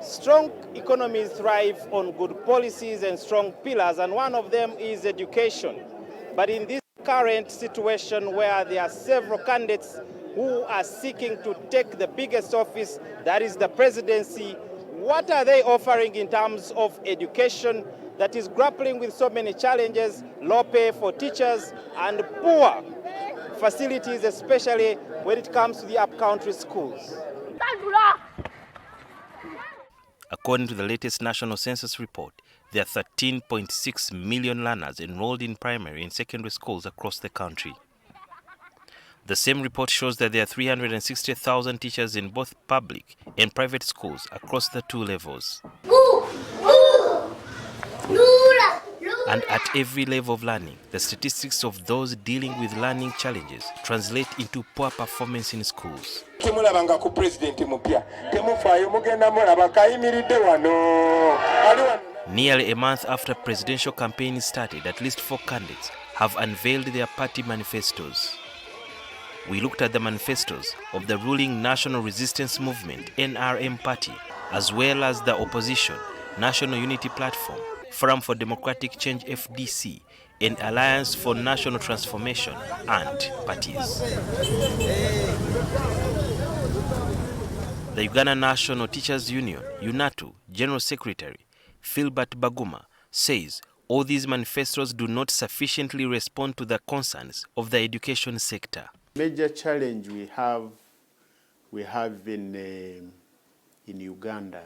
Strong economies thrive on good policies and strong pillars, and one of them is education. But in this current situation where there are several candidates who are seeking to take the biggest office, that is the presidency, what are they offering in terms of education that is grappling with so many challenges, low pay for teachers and poor facilities, especially when it comes to the upcountry schools? According to the latest national census report, there are 13.6 million learners enrolled in primary and secondary schools across the country. The same report shows that there are 360,000 teachers in both public and private schools across the two levels. And at every level of learning, the statistics of those dealing with learning challenges translate into poor performance in schools. Nearly a month after presidential campaign started, at least 4 candidates have unveiled their party manifestos. We looked at the manifestos of the ruling National Resistance Movement (NRM) party, as well as the opposition National Unity Platform, Forum for Democratic Change (FDC), and Alliance for National Transformation and parties. The Uganda National Teachers Union (UNATU) General Secretary Philbert Baguma says all these manifestos do not sufficiently respond to the concerns of the education sector. Major challenge we have in Uganda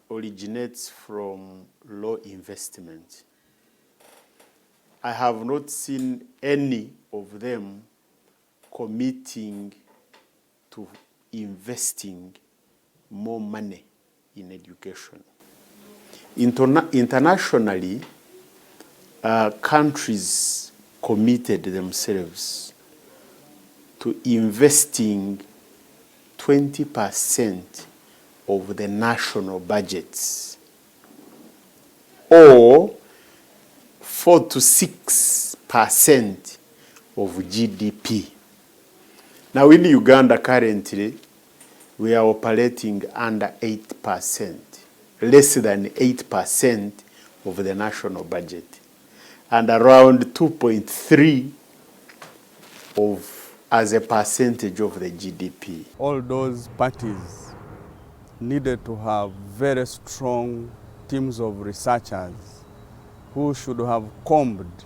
originates from low investment. I have not seen any of them committing to investing more money in education. Internationally, countries committed themselves to investing 20% of the national budgets, or 4 to 6% of GDP. Now in Uganda currently, we are operating under 8%, less than 8% of the national budget, and around 2.3 as a percentage of the GDP. All those parties needed to have very strong teams of researchers who should have combed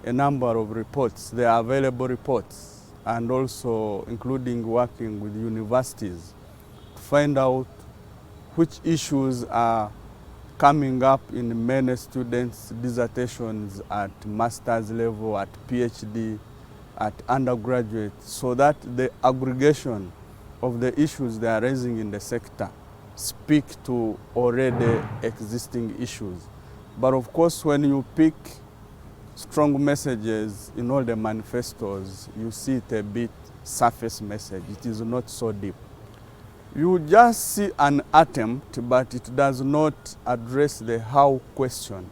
a number of reports, the available reports, and also including working with universities to find out which issues are coming up in many students' dissertations at master's level, at PhD, at undergraduate, so that the aggregation of the issues they are raising in the sector speak to already existing issues. But of course, when you pick strong messages in all the manifestos, you see it a bit surface message. It is not so deep. You just see an attempt, but it does not address the how question.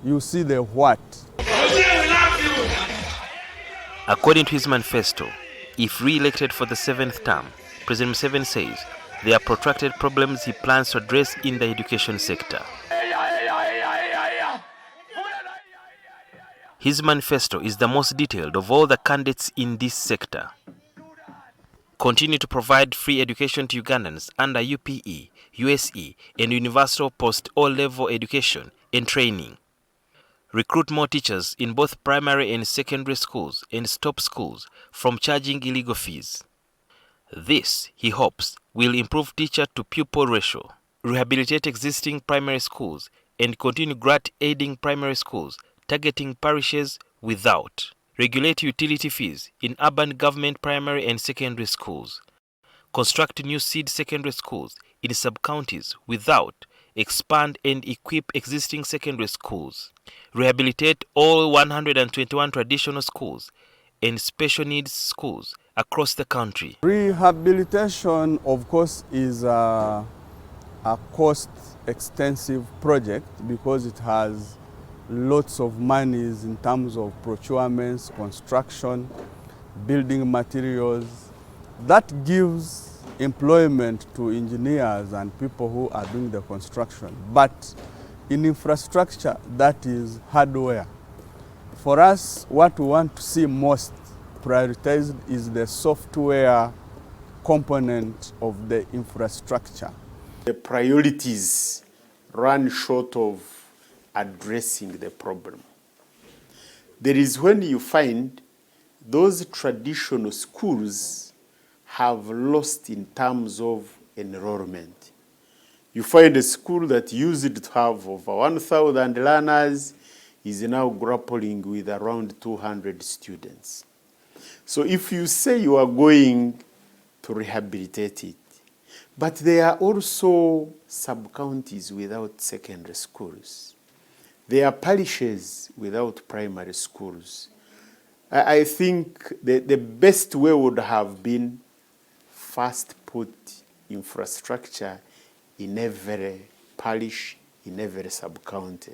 You see the what. According to his manifesto, if re-elected for the 7th term, President Museveni says there are protracted problems he plans to address in the education sector. His manifesto is the most detailed of all the candidates in this sector. Continue to provide free education to Ugandans under UPE, USE, and universal post-O-level education and training. Recruit more teachers in both primary and secondary schools and stop schools from charging illegal fees. This, he hopes, will improve teacher-to-pupil ratio, rehabilitate existing primary schools, and continue grant-aiding primary schools targeting parishes without. Regulate utility fees in urban government primary and secondary schools. Construct new seed secondary schools in sub-counties without. Expand and equip existing secondary schools. Rehabilitate all 121 traditional schools and special needs schools across the country. Rehabilitation, of course, is a cost-extensive project because it has lots of monies in terms of procurements, construction, building materials. That gives employment to engineers and people who are doing the construction. But in infrastructure, that is hardware. For us, what we want to see most prioritized is the software component of the infrastructure. The priorities run short of addressing the problem. There is when you find those traditional schools have lost in terms of enrollment. You find a school that used to have over 1,000 learners is now grappling with around 200 students. So if you say you are going to rehabilitate it, but there are also sub-counties without secondary schools. There are parishes without primary schools. I think the best way would have been first put infrastructure in every parish, in every sub-county.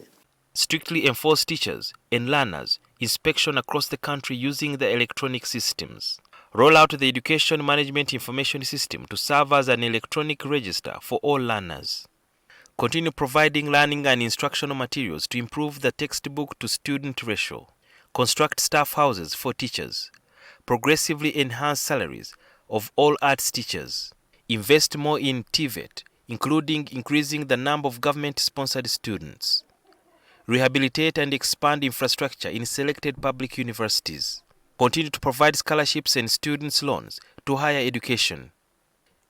Strictly enforce teachers and learners inspection across the country using the electronic systems. Roll out the Education Management Information System to serve as an electronic register for all learners. Continue providing learning and instructional materials to improve the textbook to student ratio. Construct staff houses for teachers. Progressively enhance salaries of all arts teachers. Invest more in TVET, including increasing the number of government-sponsored students. Rehabilitate and expand infrastructure in selected public universities. Continue to provide scholarships and students' loans to higher education.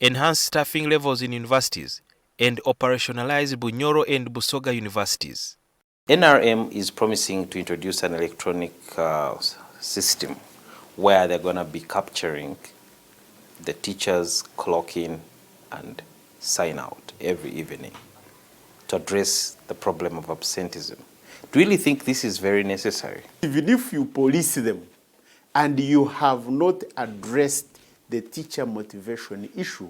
Enhance staffing levels in universities and operationalize Bunyoro and Busoga universities. NRM is promising to introduce an electronic system where they're going to be capturing the teachers clock in and sign out every evening to address the problem of absenteeism. Do you really think this is very necessary? Even if you police them and you have not addressed the teacher motivation issue,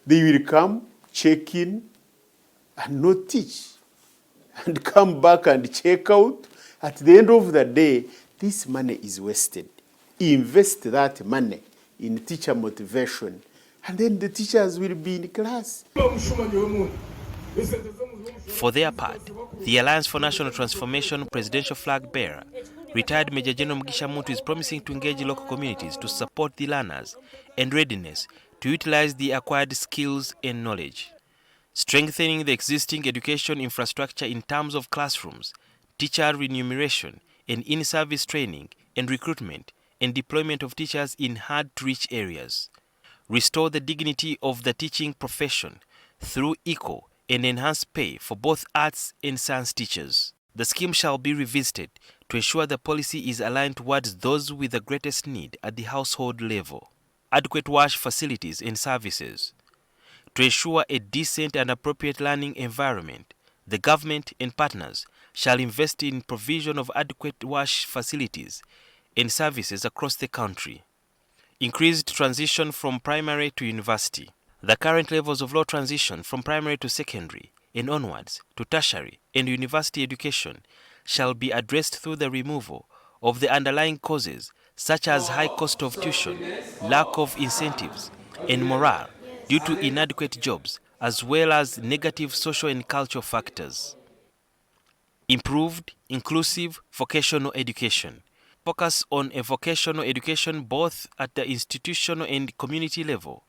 they will come, check in, and not teach, and come back and check out. At the end of the day, this money is wasted. Invest that money in teacher motivation, and then the teachers will be in class. For their part, the Alliance for National Transformation presidential flag bearer, retired Major General Mugisha Muntu, is promising to engage local communities to support the learners and readiness to utilize the acquired skills and knowledge. Strengthening the existing education infrastructure in terms of classrooms, teacher remuneration, and in-service training and recruitment and deployment of teachers in hard-to-reach areas. Restore the dignity of the teaching profession through equal and enhanced pay for both arts and science teachers. The scheme shall be revisited to ensure the policy is aligned towards those with the greatest need at the household level. Adequate wash facilities and services. To ensure a decent and appropriate learning environment, the government and partners shall invest in provision of adequate wash facilities and services across the country. Increased transition from primary to university. The current levels of low transition from primary to secondary and onwards to tertiary and university education shall be addressed through the removal of the underlying causes such as high cost of tuition, lack of incentives, and morale due to inadequate jobs, as well as negative social and cultural factors. Improved, inclusive vocational education. Focus on a vocational education both at the institutional and community level,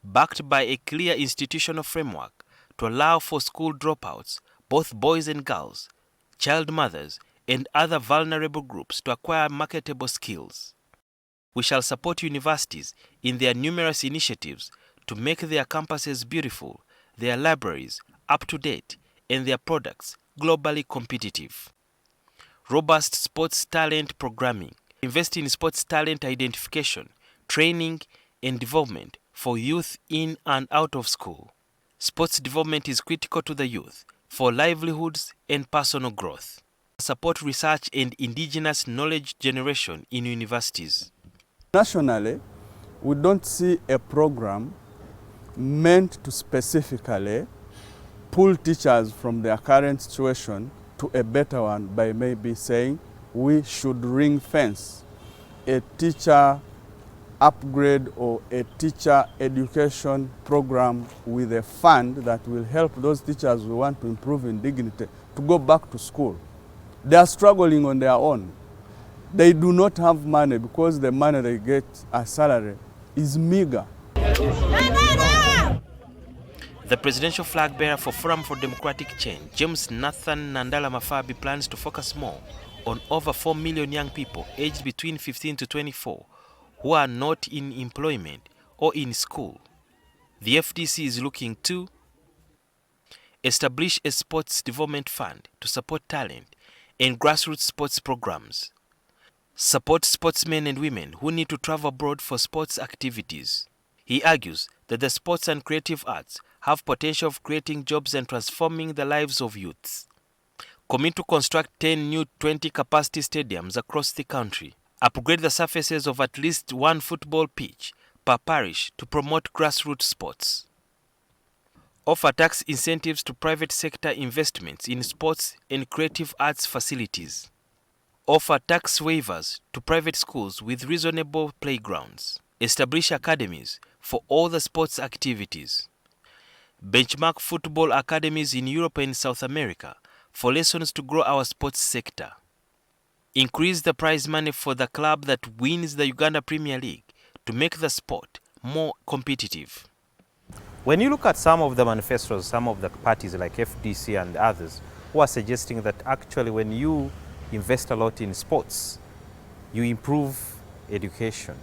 backed by a clear institutional framework to allow for school dropouts, both boys and girls, child mothers, and other vulnerable groups to acquire marketable skills. We shall support universities in their numerous initiatives to make their campuses beautiful, their libraries up to date, and their products globally competitive. Robust sports talent programming. Invest in sports talent identification, training, and development for youth in and out of school. Sports development is critical to the youth for livelihoods and personal growth. Support research and indigenous knowledge generation in universities. Nationally, we don't see a program meant to specifically pull teachers from their current situation to a better one by maybe saying we should ring fence a teacher upgrade or a teacher education program with a fund that will help those teachers who want to improve in dignity to go back to school. They are struggling on their own. They do not have money because the money they get as salary is meager. The presidential flag bearer for Forum for Democratic Change, James Nathan Nandala Mafabi, plans to focus more on over 4 million young people aged between 15 to 24 who are not in employment or in school. The FDC is looking to establish a sports development fund to support talent and grassroots sports programs, support sportsmen and women who need to travel abroad for sports activities. He argues that the sports and creative arts have potential of creating jobs and transforming the lives of youths. Commit to construct 10 new 20-capacity stadiums across the country. Upgrade the surfaces of at least one football pitch per parish to promote grassroots sports. Offer tax incentives to private sector investments in sports and creative arts facilities. Offer tax waivers to private schools with reasonable playgrounds. Establish academies for all the sports activities. Benchmark football academies in Europe and South America for lessons to grow our sports sector. Increase the prize money for the club that wins the Uganda Premier League to make the sport more competitive. When you look at some of the manifestos, some of the parties like FDC and others who are suggesting that actually when you invest a lot in sports, you improve education.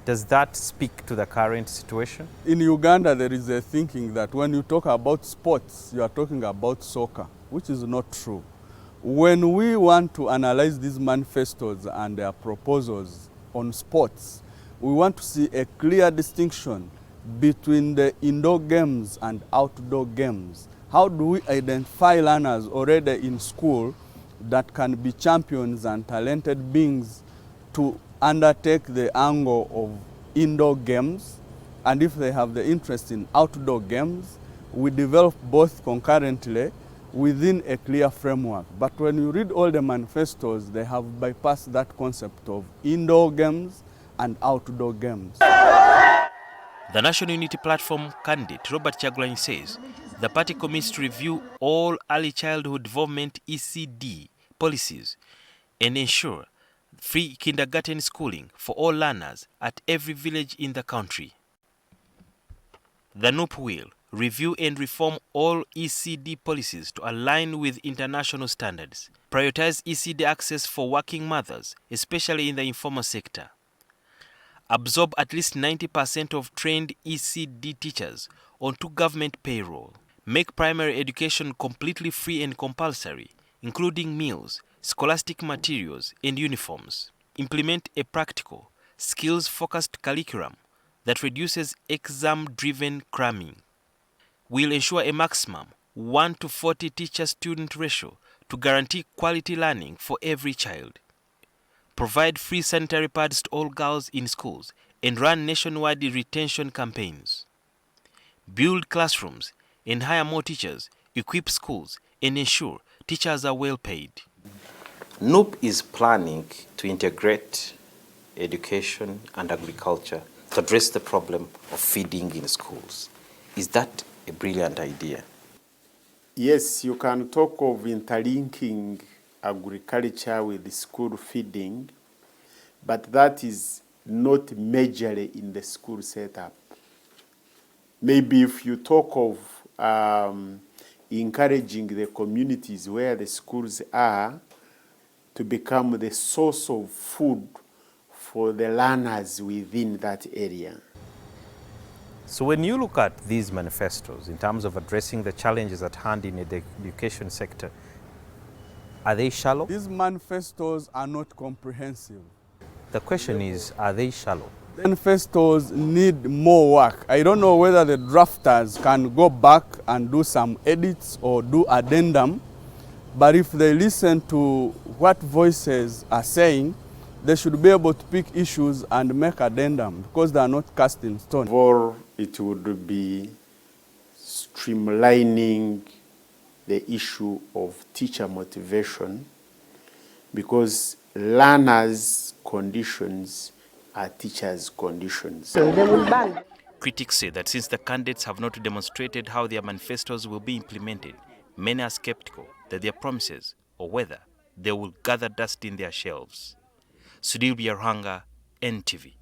Does that speak to the current situation? In Uganda, there is a thinking that when you talk about sports, you are talking about soccer, which is not true. When we want to analyze these manifestos and their proposals on sports, we want to see a clear distinction between the indoor games and outdoor games. How do we identify learners already in school that can be champions and talented beings to undertake the angle of indoor games, and if they have the interest in outdoor games, we develop both concurrently within a clear framework. But when you read all the manifestos, they have bypassed that concept of indoor games and outdoor games. The National Unity Platform candidate Robert Kyagulanyi says the party commits to review all early childhood development ECD policies and ensure free kindergarten schooling for all learners at every village in the country. The NUP will review and reform all ECD policies to align with international standards, prioritize ECD access for working mothers, especially in the informal sector, absorb at least 90% of trained ECD teachers onto government payroll, make primary education completely free and compulsory, including meals, scholastic materials, and uniforms. Implement a practical, skills-focused curriculum that reduces exam-driven cramming. We'll ensure a maximum 1 to 40 teacher-student ratio to guarantee quality learning for every child. Provide free sanitary pads to all girls in schools and run nationwide retention campaigns. Build classrooms and hire more teachers, equip schools, and ensure teachers are well paid. NUP is planning to integrate education and agriculture to address the problem of feeding in schools. Is that a brilliant idea? Yes, you can talk of interlinking agriculture with the school feeding, but that is not majorly in the school setup. Maybe if you talk of encouraging the communities where the schools are to become the source of food for the learners within that area. So when you look at these manifestos in terms of addressing the challenges at hand in the education sector, are they shallow? These manifestos are not comprehensive. The question is, are they shallow? The manifestos need more work. I don't know whether the drafters can go back and do some edits or do addendum, but if they listen to what voices are saying, they should be able to pick issues and make addendum because they are not cast in stone. Or it would be streamlining the issue of teacher motivation, because learners' conditions teachers' conditions. They will ban. Critics say that since the candidates have not demonstrated how their manifestos will be implemented, many are skeptical that their promises or whether they will gather dust in their shelves. SUDHIR BYARUHANGA, NTV.